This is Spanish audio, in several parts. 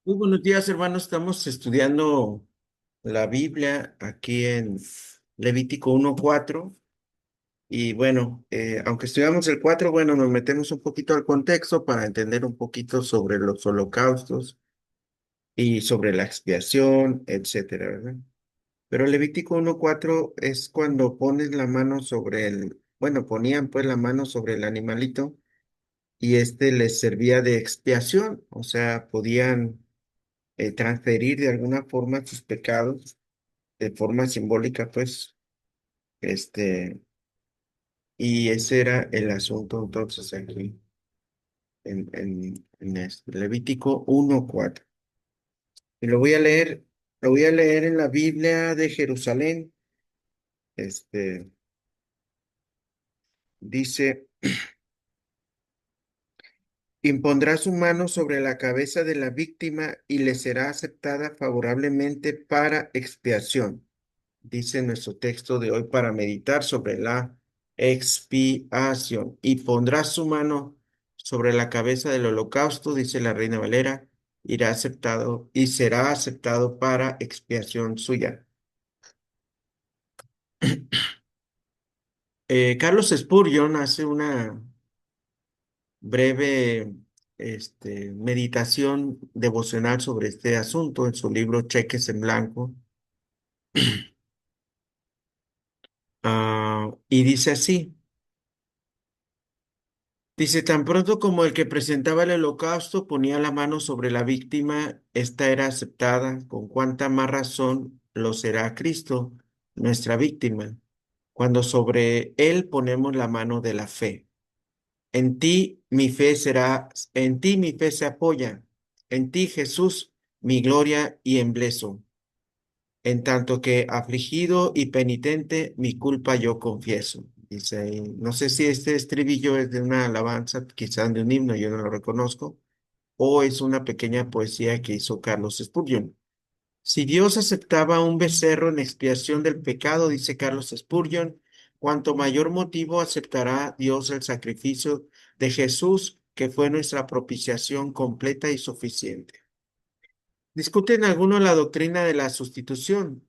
Muy buenos días, hermanos. Estamos estudiando la Biblia aquí en Levítico 1:4. Y bueno, aunque estudiamos el 4, bueno, nos metemos un poquito al contexto para entender un poquito sobre los holocaustos y sobre la expiación, etcétera, ¿verdad? Pero Levítico 1:4 es cuando pones la mano sobre bueno, ponían pues la mano sobre el animalito y este les servía de expiación, o sea, podían transferir de alguna forma sus pecados de forma simbólica, pues, y ese era el asunto entonces aquí en Levítico 1:4. Y lo voy a leer en la Biblia de Jerusalén. Este, dice, impondrá su mano sobre la cabeza de la víctima y le será aceptada favorablemente para expiación. Dice nuestro texto de hoy para meditar sobre la expiación. Y pondrá su mano sobre la cabeza del holocausto, dice la Reina Valera, irá aceptado y será aceptado para expiación suya. Carlos Spurgeon hace una breve meditación devocional sobre este asunto en su libro Cheques en Blanco. Y dice así. Dice, tan pronto como el que presentaba el holocausto ponía la mano sobre la víctima, ésta era aceptada, con cuánta más razón lo será Cristo, nuestra víctima, cuando sobre él ponemos la mano de la fe. En ti mi fe se apoya, en ti Jesús, mi gloria y embleso. En tanto que afligido y penitente, mi culpa yo confieso. Dice ahí, no sé si este estribillo es de una alabanza, quizás de un himno, yo no lo reconozco, o es una pequeña poesía que hizo Carlos Spurgeon. Si Dios aceptaba un becerro en expiación del pecado, dice Carlos Spurgeon, cuanto mayor motivo aceptará Dios el sacrificio de Jesús, que fue nuestra propiciación completa y suficiente. Discuten algunos la doctrina de la sustitución.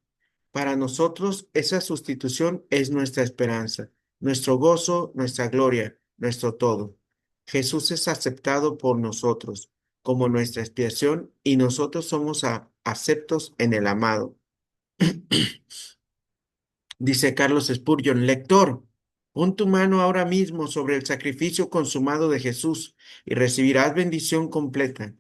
Para nosotros, esa sustitución es nuestra esperanza, nuestro gozo, nuestra gloria, nuestro todo. Jesús es aceptado por nosotros como nuestra expiación y nosotros somos aceptos en el amado. Dice Carlos Spurgeon, lector, pon tu mano ahora mismo sobre el sacrificio consumado de Jesús y recibirás bendición completa.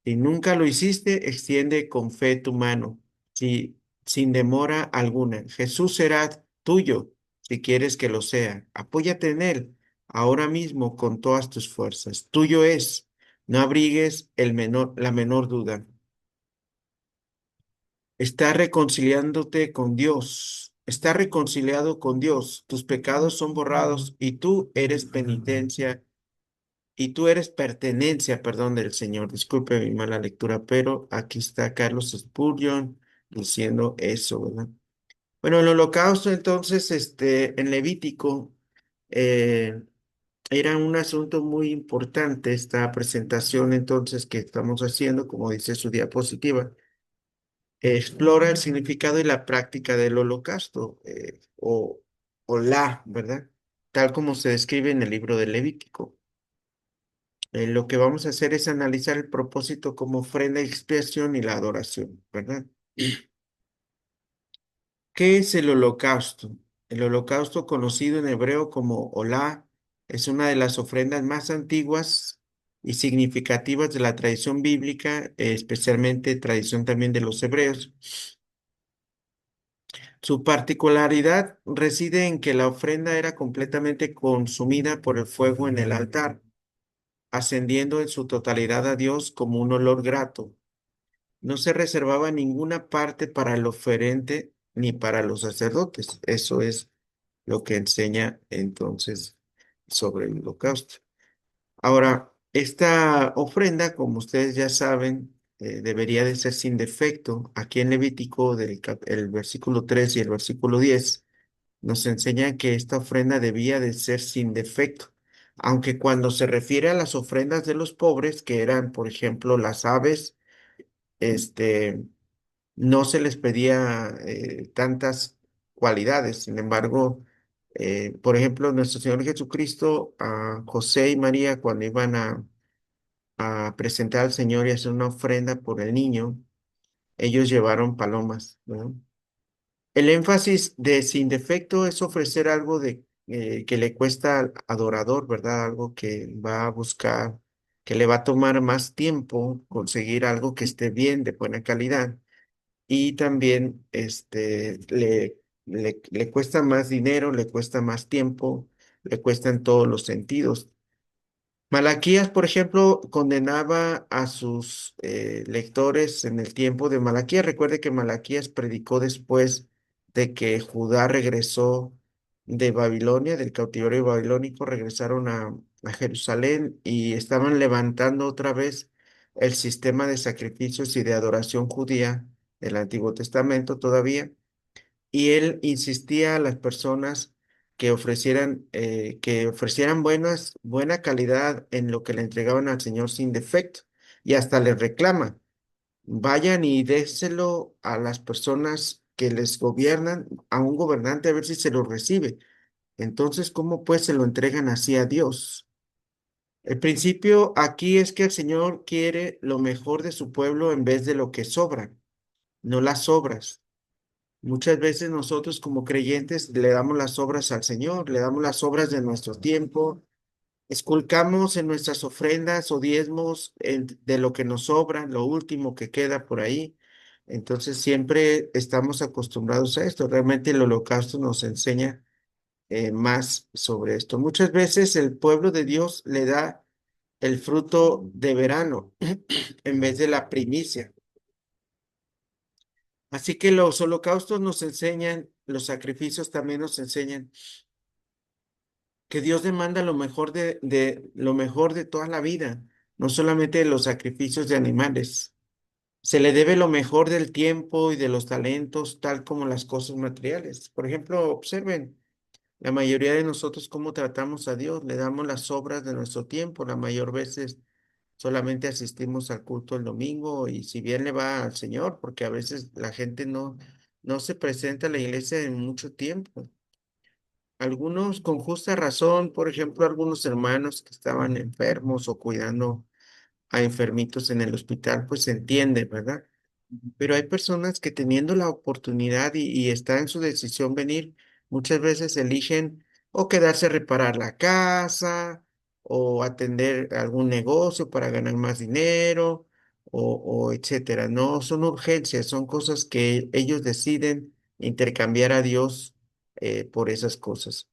Si nunca lo hiciste, extiende con fe tu mano, si, sin demora alguna. Jesús será tuyo si quieres que lo sea. Apóyate en él ahora mismo con todas tus fuerzas. Tuyo es. No abrigues la menor duda. Estás reconciliándote con Dios. Estás reconciliado con Dios. Tus pecados son borrados y tú eres penitencia y tú eres pertenencia, perdón, del Señor. Disculpe mi mala lectura, pero aquí está Carlos Spurgeon diciendo eso, ¿verdad? Bueno, el holocausto entonces, en Levítico, eh, era un asunto muy importante esta presentación entonces que estamos haciendo, como dice su diapositiva. Explora el significado y la práctica del holocausto, ¿verdad? Tal como se describe en el libro de Levítico. Lo que vamos a hacer es analizar el propósito como ofrenda de expiación y la adoración, ¿verdad? ¿Qué es el holocausto? El holocausto, conocido en hebreo como olá, es una de las ofrendas más antiguas y significativas de la tradición bíblica, especialmente tradición también de los hebreos. Su particularidad reside en que la ofrenda era completamente consumida por el fuego en el altar, ascendiendo en su totalidad a Dios como un olor grato. No se reservaba ninguna parte para el oferente ni para los sacerdotes. Eso es lo que enseña entonces sobre el holocausto. Ahora, esta ofrenda, como ustedes ya saben, debería de ser sin defecto. Aquí en Levítico, el versículo 3 y el versículo 10 nos enseña que esta ofrenda debía de ser sin defecto. Aunque cuando se refiere a las ofrendas de los pobres, que eran, por ejemplo, las aves, no se les pedía tantas cualidades. Sin embargo, por ejemplo, nuestro Señor Jesucristo, a José y María, cuando iban a presentar al Señor y hacer una ofrenda por el niño, ellos llevaron palomas, ¿no? El énfasis de sin defecto es ofrecer algo que le cuesta al adorador, ¿verdad? Algo que va a buscar, que le va a tomar más tiempo conseguir algo que esté bien, de buena calidad. Y también le cuesta más dinero, le cuesta más tiempo, le cuesta en todos los sentidos. Malaquías, por ejemplo, condenaba a sus lectores en el tiempo de Malaquías. Recuerde que Malaquías predicó después de que Judá regresó de Babilonia, del cautiverio babilónico, regresaron a Jerusalén y estaban levantando otra vez el sistema de sacrificios y de adoración judía del Antiguo Testamento todavía, y él insistía a las personas que ofrecieran buena calidad en lo que le entregaban al Señor sin defecto, y hasta les reclama, vayan y déselo a las personas que les gobiernan, a un gobernante a ver si se lo recibe. Entonces, ¿cómo pues se lo entregan así a Dios? El principio aquí es que el Señor quiere lo mejor de su pueblo en vez de lo que sobra, no las obras. Muchas veces nosotros como creyentes le damos las obras al Señor, le damos las obras de nuestro tiempo, esculcamos en nuestras ofrendas o diezmos de lo que nos sobra, lo último que queda por ahí. Entonces siempre estamos acostumbrados a esto. Realmente el holocausto nos enseña más sobre esto. Muchas veces el pueblo de Dios le da el fruto de verano en vez de la primicia. Así que los holocaustos nos enseñan, los sacrificios también nos enseñan que Dios demanda lo mejor de toda la vida, no solamente de los sacrificios de animales. Se le debe lo mejor del tiempo y de los talentos, tal como las cosas materiales. Por ejemplo, observen la mayoría de nosotros cómo tratamos a Dios, le damos las obras de nuestro tiempo, la mayor veces solamente asistimos al culto el domingo y si bien le va al Señor, porque a veces la gente no se presenta a la iglesia en mucho tiempo. Algunos con justa razón, por ejemplo, algunos hermanos que estaban enfermos o cuidando a enfermitos en el hospital, pues se entiende, ¿verdad? Pero hay personas que teniendo la oportunidad y está en su decisión venir, muchas veces eligen o quedarse a reparar la casa o atender algún negocio para ganar más dinero o etcétera. No son urgencias, son cosas que ellos deciden intercambiar a Dios por esas cosas.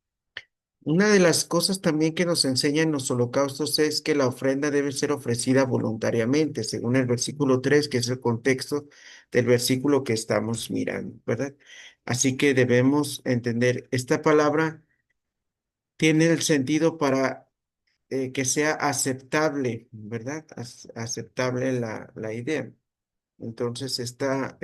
Una de las cosas también que nos enseñan los holocaustos es que la ofrenda debe ser ofrecida voluntariamente, según el versículo 3, que es el contexto del versículo que estamos mirando, ¿verdad? Así que debemos entender, esta palabra tiene el sentido para que sea aceptable, ¿verdad? Aceptable la idea. Entonces, esta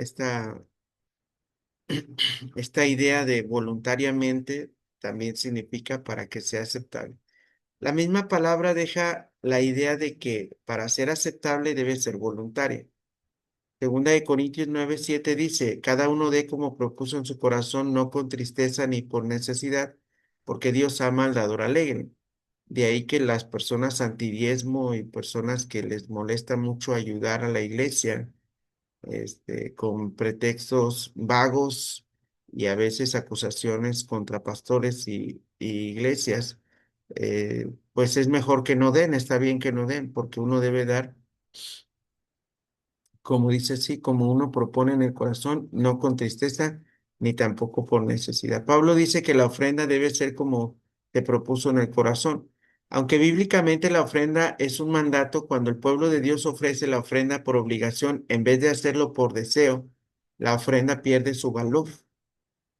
idea de voluntariamente también significa para que sea aceptable. La misma palabra deja la idea de que para ser aceptable debe ser voluntaria. Segunda de Corintios 9:7 dice, cada uno dé como propuso en su corazón, no con tristeza ni por necesidad, porque Dios ama al dador alegre. De ahí que las personas antidiezmo y personas que les molesta mucho ayudar a la iglesia, con pretextos vagos y a veces acusaciones contra pastores y iglesias, pues es mejor que no den, está bien que no den, porque uno debe dar, como dice así, como uno propone en el corazón, no con tristeza ni tampoco por necesidad. Pablo dice que la ofrenda debe ser como te propuso en el corazón. Aunque bíblicamente la ofrenda es un mandato, cuando el pueblo de Dios ofrece la ofrenda por obligación en vez de hacerlo por deseo, la ofrenda pierde su valor.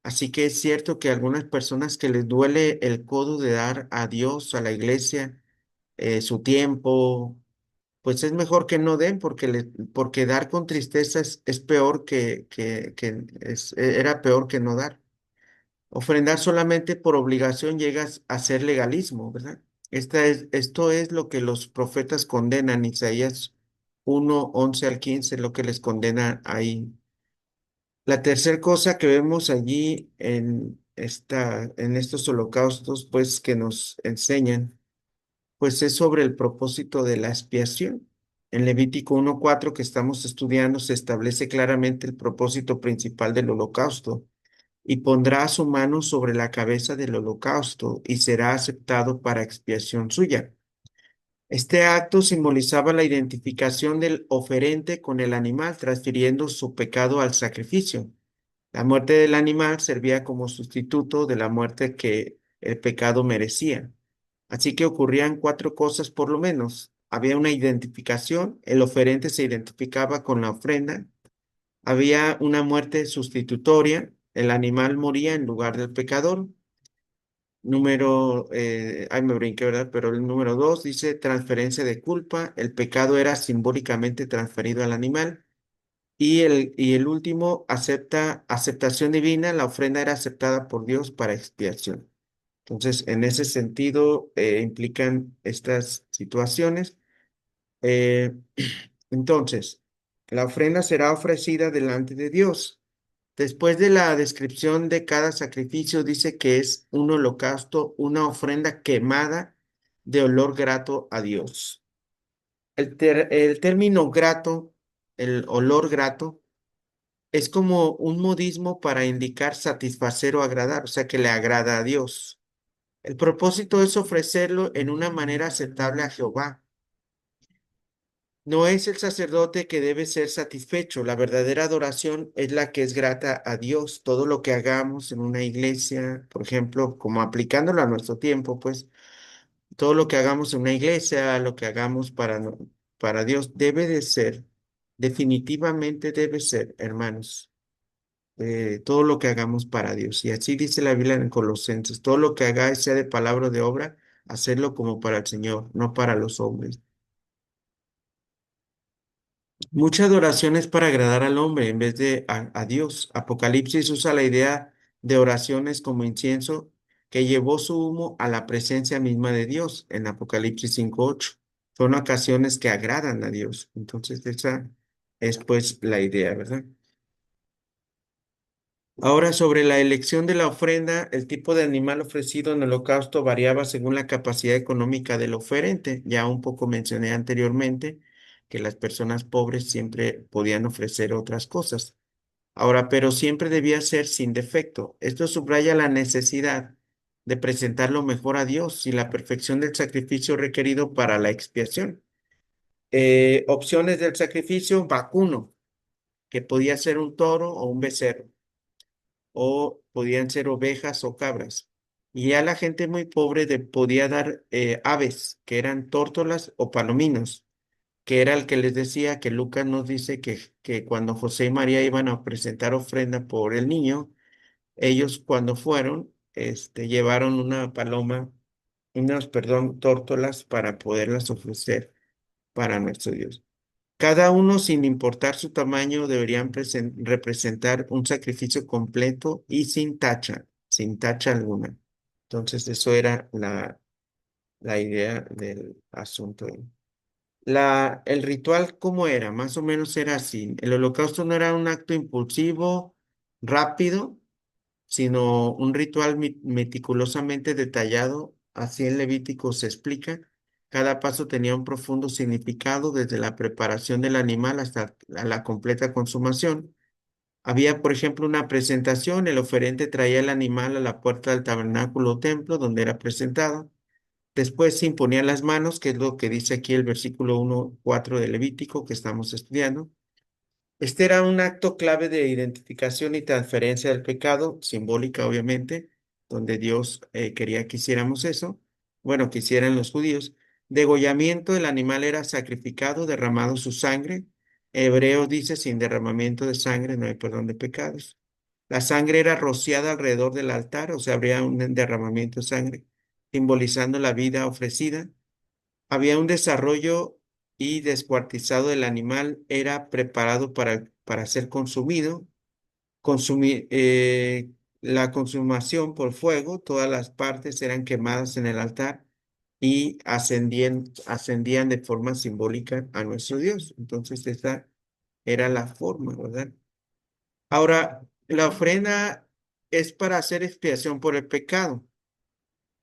Así que es cierto que a algunas personas que les duele el codo de dar a Dios, a la iglesia, su tiempo, pues es mejor que no den porque dar con tristeza es peor era peor que no dar. Ofrendar solamente por obligación llegas a ser legalismo, ¿verdad? Esto es lo que los profetas condenan, Isaías 1:11 al 15, lo que les condena ahí. La tercera cosa que vemos allí en estos holocaustos, pues que nos enseñan, pues es sobre el propósito de la expiación. En Levítico 1:4 que estamos estudiando se establece claramente el propósito principal del holocausto y pondrá su mano sobre la cabeza del holocausto y será aceptado para expiación suya. Este acto simbolizaba la identificación del oferente con el animal, transfiriendo su pecado al sacrificio. La muerte del animal servía como sustituto de la muerte que el pecado merecía. Así que ocurrían cuatro cosas por lo menos. Había una identificación, el oferente se identificaba con la ofrenda. Había una muerte sustitutoria, el animal moría en lugar del pecador. Ay, me brinqué, ¿verdad? Pero el número 2 dice transferencia de culpa, el pecado era simbólicamente transferido al animal. Y el último, aceptación divina, la ofrenda era aceptada por Dios para expiación. Entonces, en ese sentido, implican estas situaciones. Eh, entonces, la ofrenda será ofrecida delante de Dios. Después de la descripción de cada sacrificio, dice que es un holocausto, una ofrenda quemada de olor grato a Dios. El término grato, el olor grato, es como un modismo para indicar satisfacer o agradar, o sea que le agrada a Dios. El propósito es ofrecerlo en una manera aceptable a Jehová. No es el sacerdote que debe ser satisfecho, la verdadera adoración es la que es grata a Dios. Todo lo que hagamos en una iglesia, por ejemplo, como aplicándolo a nuestro tiempo, pues todo lo que hagamos en una iglesia, lo que hagamos para Dios, debe de ser, definitivamente debe ser, hermanos, todo lo que hagamos para Dios. Y así dice la Biblia en Colosenses, todo lo que hagáis, sea de palabra o de obra, hacerlo como para el Señor, no para los hombres. Mucha adoración es para agradar al hombre en vez de a Dios. Apocalipsis usa la idea de oraciones como incienso que llevó su humo a la presencia misma de Dios en Apocalipsis 5:8. Son ocasiones que agradan a Dios. Entonces, esa es pues la idea, ¿verdad? Ahora, sobre la elección de la ofrenda, el tipo de animal ofrecido en el holocausto variaba según la capacidad económica del oferente. Ya un poco mencioné anteriormente que las personas pobres siempre podían ofrecer otras cosas. Ahora, pero siempre debía ser sin defecto. Esto subraya la necesidad de presentar lo mejor a Dios y la perfección del sacrificio requerido para la expiación. Opciones del sacrificio: vacuno, que podía ser un toro o un becerro o podían ser ovejas o cabras. Y a la gente muy pobre podía dar aves, que eran tórtolas o palominos, que era el que les decía que Lucas nos dice que cuando José y María iban a presentar ofrenda por el niño, ellos cuando fueron, llevaron una paloma, tórtolas para poderlas ofrecer para nuestro Dios. Cada uno, sin importar su tamaño, deberían representar un sacrificio completo y sin tacha alguna. Entonces, eso era la idea del asunto. El ritual, ¿cómo era? Más o menos era así. El holocausto no era un acto impulsivo, rápido, sino un ritual meticulosamente detallado. Así en Levítico se explica. Cada paso tenía un profundo significado desde la preparación del animal hasta la completa consumación. Había, por ejemplo, una presentación. El oferente traía el animal a la puerta del tabernáculo o templo donde era presentado. Después se imponían las manos, que es lo que dice aquí el versículo 1:4 de Levítico que estamos estudiando. Este era un acto clave de identificación y transferencia del pecado, simbólica obviamente, donde Dios quería que hiciéramos eso. Bueno, que hicieran los judíos. Degollamiento: el animal era sacrificado, derramado su sangre. Hebreo dice, sin derramamiento de sangre no hay perdón de pecados. La sangre era rociada alrededor del altar, o sea, habría un derramamiento de sangre, simbolizando la vida ofrecida. Había un desarrollo y descuartizado del animal era preparado para ser consumido. La consumación por fuego, todas las partes eran quemadas en el altar. y ascendían de forma simbólica a nuestro Dios. Entonces, esa era la forma, ¿verdad? Ahora, la ofrenda es para hacer expiación por el pecado.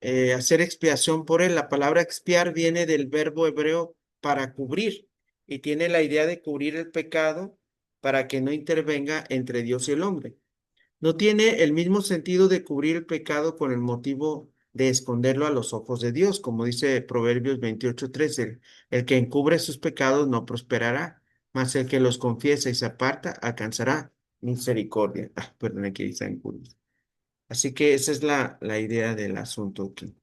Hacer expiación por él. La palabra expiar viene del verbo hebreo para cubrir y tiene la idea de cubrir el pecado para que no intervenga entre Dios y el hombre. No tiene el mismo sentido de cubrir el pecado con el motivo de esconderlo a los ojos de Dios, como dice Proverbios 28:13. El que encubre sus pecados no prosperará, mas el que los confiesa y se aparta alcanzará misericordia. Perdón, aquí dice encubrir. Así que esa es la idea del asunto aquí.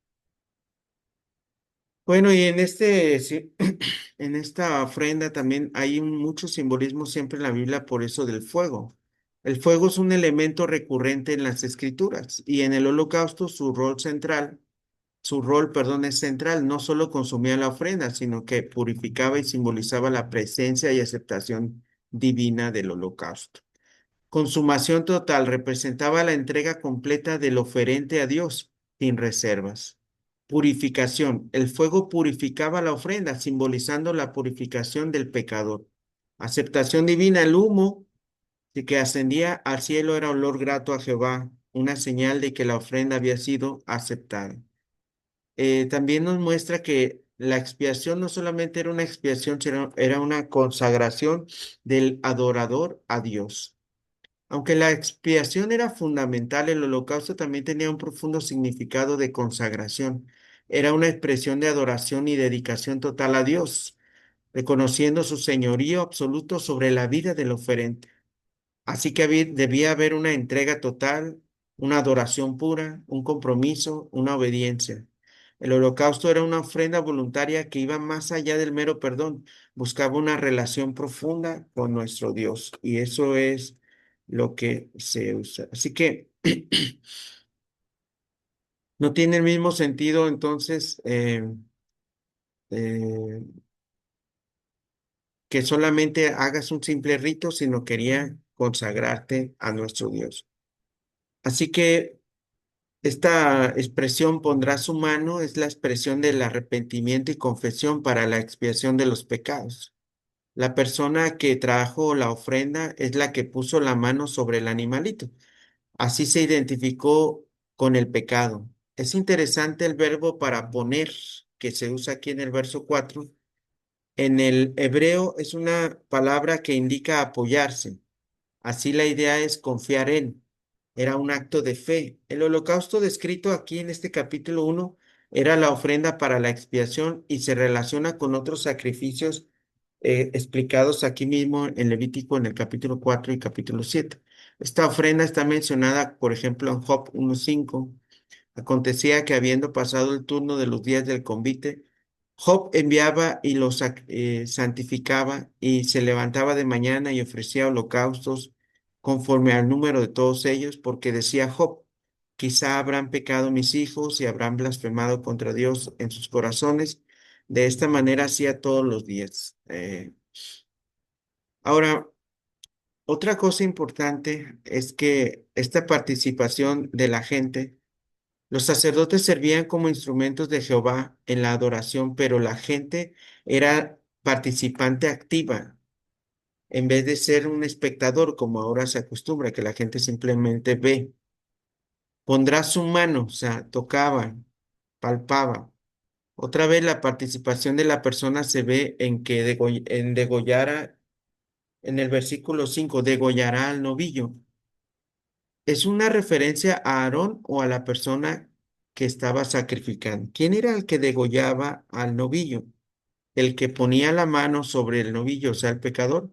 Bueno, y sí, en esta ofrenda también hay mucho simbolismo siempre en la Biblia por eso del fuego. El fuego es un elemento recurrente en las escrituras y en el holocausto su rol, perdón, es central. No solo consumía la ofrenda, sino que purificaba y simbolizaba la presencia y aceptación divina del holocausto. Consumación total representaba la entrega completa del oferente a Dios, sin reservas. Purificación. El fuego purificaba la ofrenda, simbolizando la purificación del pecador. Aceptación divina. El humo de que ascendía al cielo era olor grato a Jehová, una señal de que la ofrenda había sido aceptada. También nos muestra que la expiación no solamente era una expiación, sino era una consagración del adorador a Dios. Aunque la expiación era fundamental, el holocausto también tenía un profundo significado de consagración. Era una expresión de adoración y dedicación total a Dios, reconociendo su señorío absoluto sobre la vida del oferente. Así que debía haber una entrega total, una adoración pura, un compromiso, una obediencia. El holocausto era una ofrenda voluntaria que iba más allá del mero perdón, buscaba una relación profunda con nuestro Dios y eso es lo que se usa. Así que no tiene el mismo sentido entonces eh, que solamente hagas un simple rito, sino quería consagrarte a nuestro Dios. Así que esta expresión pondrá su mano es la expresión del arrepentimiento y confesión para la expiación de los pecados. La persona que trajo la ofrenda es la que puso la mano sobre el animalito. Así se identificó con el pecado. Es interesante el verbo para poner que se usa aquí en el verso 4. En el hebreo es una palabra que indica apoyarse. Así la idea es confiar en. Era un acto de fe. El holocausto descrito aquí en este capítulo 1 era la ofrenda para la expiación y se relaciona con otros sacrificios explicados aquí mismo en Levítico en el capítulo 4 y capítulo 7. Esta ofrenda está mencionada, por ejemplo, en Job 1:5. Acontecía que habiendo pasado el turno de los días del convite, Job enviaba y los santificaba y se levantaba de mañana y ofrecía holocaustos conforme al número de todos ellos, porque decía Job, quizá habrán pecado mis hijos y habrán blasfemado contra Dios en sus corazones. De esta manera hacía todos los días. Ahora, otra cosa importante es que esta participación de la gente, los sacerdotes servían como instrumentos de Jehová en la adoración, pero la gente era participante activa, en vez de ser un espectador, como ahora se acostumbra, que la gente simplemente ve. Pondrá su mano, o sea, tocaba, palpaba. Otra vez la participación de la persona se ve en que degollara, en el versículo 5 degollará al novillo. Es una referencia a Aarón o a la persona que estaba sacrificando. ¿Quién era el que degollaba al novillo? ¿El que ponía la mano sobre el novillo, o sea, el pecador?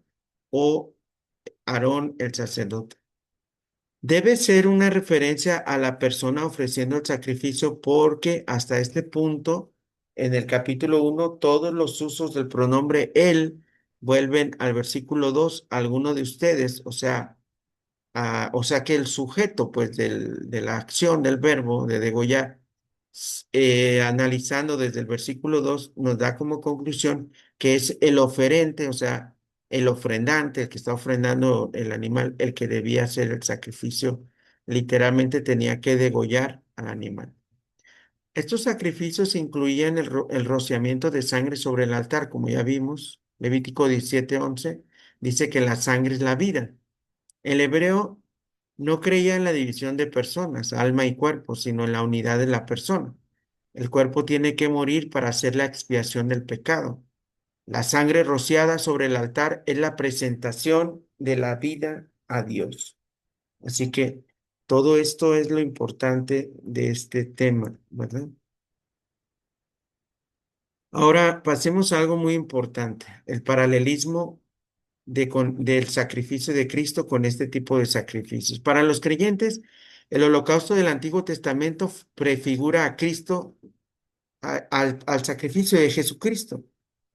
¿O Aarón, el sacerdote? Debe ser una referencia a la persona ofreciendo el sacrificio porque hasta este punto, en el capítulo 1, todos los usos del pronombre él vuelven al versículo 2, alguno de ustedes, o sea que el sujeto, pues, de la acción del verbo de degollar, analizando desde el versículo 2 nos da como conclusión que es el oferente, o sea, el ofrendante, el que está ofrendando el animal, el que debía hacer el sacrificio. Literalmente tenía que degollar al animal. Estos sacrificios incluían el rociamiento de sangre sobre el altar, como ya vimos. Levítico 17:11 dice que la sangre es la vida. El hebreo no creía en la división de personas, alma y cuerpo, sino en la unidad de la persona. El cuerpo tiene que morir para hacer la expiación del pecado. La sangre rociada sobre el altar es la presentación de la vida a Dios. Así que todo esto es lo importante de este tema, ¿verdad? Ahora pasemos a algo muy importante, el paralelismo del sacrificio de Cristo con este tipo de sacrificios. Para los creyentes, el holocausto del Antiguo Testamento prefigura a Cristo, al sacrificio de Jesucristo.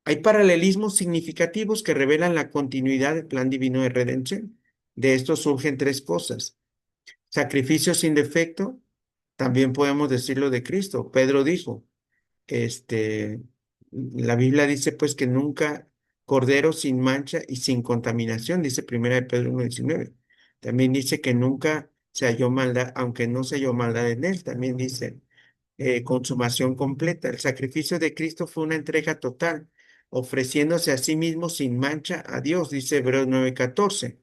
Hay paralelismos significativos que revelan la continuidad del plan divino de redención. De esto surgen tres cosas. Sacrificio sin defecto, también podemos decirlo de Cristo. Pedro dijo, este, la Biblia dice pues que nunca cordero sin mancha y sin contaminación, dice Primera de Pedro 1:19. También dice que nunca se halló maldad, aunque no se halló maldad en él, también dice consumación completa. El sacrificio de Cristo fue una entrega total, ofreciéndose a sí mismo sin mancha a Dios, dice Hebreos 9:14.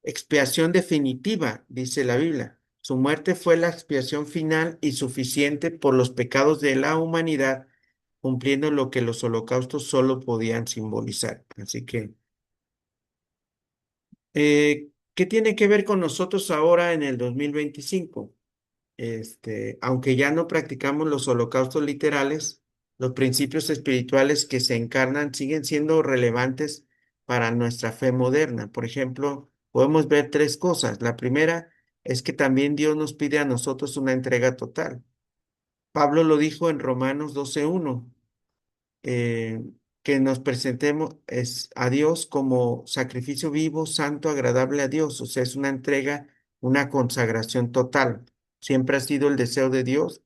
Expiación definitiva, dice la Biblia. Su muerte fue la expiación final y suficiente por los pecados de la humanidad, cumpliendo lo que los holocaustos solo podían simbolizar. Así que, ¿qué tiene que ver con nosotros ahora en el 2025? Aunque ya no practicamos los holocaustos literales, los principios espirituales que se encarnan siguen siendo relevantes para nuestra fe moderna. Por ejemplo, podemos ver tres cosas. La primera es que también Dios nos pide a nosotros una entrega total. Pablo lo dijo en Romanos 12:1, eh, que nos presentemos a Dios como sacrificio vivo, santo, agradable a Dios. O sea, es una entrega, una consagración total. Siempre ha sido el deseo de Dios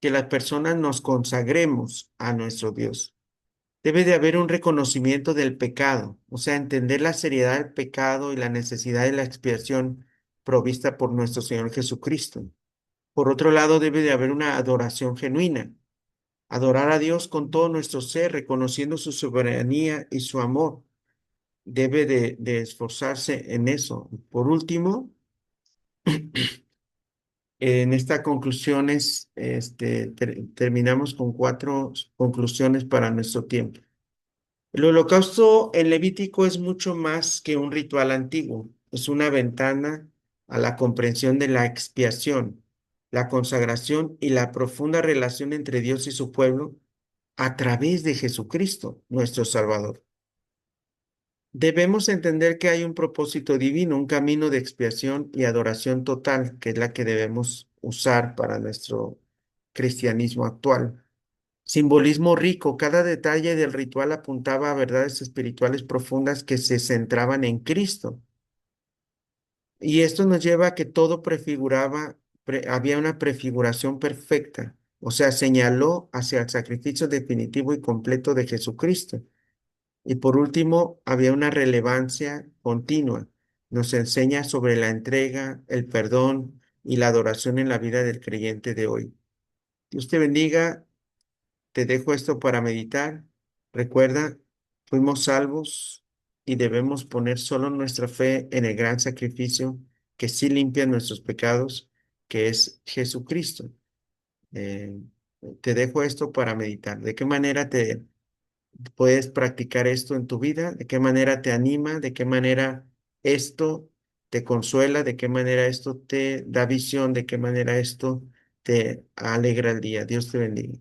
que las personas nos consagremos a nuestro Dios. Debe de haber un reconocimiento del pecado, o sea, entender la seriedad del pecado y la necesidad de la expiación provista por nuestro Señor Jesucristo. Por otro lado, debe de haber una adoración genuina, adorar a Dios con todo nuestro ser, reconociendo su soberanía y su amor. Debe de esforzarse en eso. Por último, en estas conclusiones, terminamos con cuatro conclusiones para nuestro tiempo. El holocausto en Levítico es mucho más que un ritual antiguo, es una ventana a la comprensión de la expiación, la consagración y la profunda relación entre Dios y su pueblo a través de Jesucristo, nuestro Salvador. Debemos entender que hay un propósito divino, un camino de expiación y adoración total, que es la que debemos usar para nuestro cristianismo actual. Simbolismo rico, cada detalle del ritual apuntaba a verdades espirituales profundas que se centraban en Cristo. Y esto nos lleva a que todo prefiguraba, había una prefiguración perfecta, o sea, señaló hacia el sacrificio definitivo y completo de Jesucristo. Y por último, había una relevancia continua. Nos enseña sobre la entrega, el perdón y la adoración en la vida del creyente de hoy. Dios te bendiga. Te dejo esto para meditar. Recuerda, fuimos salvos y debemos poner solo nuestra fe en el gran sacrificio que sí limpia nuestros pecados, que es Jesucristo. Eh, Te dejo esto para meditar. ¿De qué manera te puedes practicar esto en tu vida? ¿De qué manera te anima? ¿De qué manera esto te consuela? ¿De qué manera esto te da visión? ¿De qué manera esto te alegra el día? Dios te bendiga.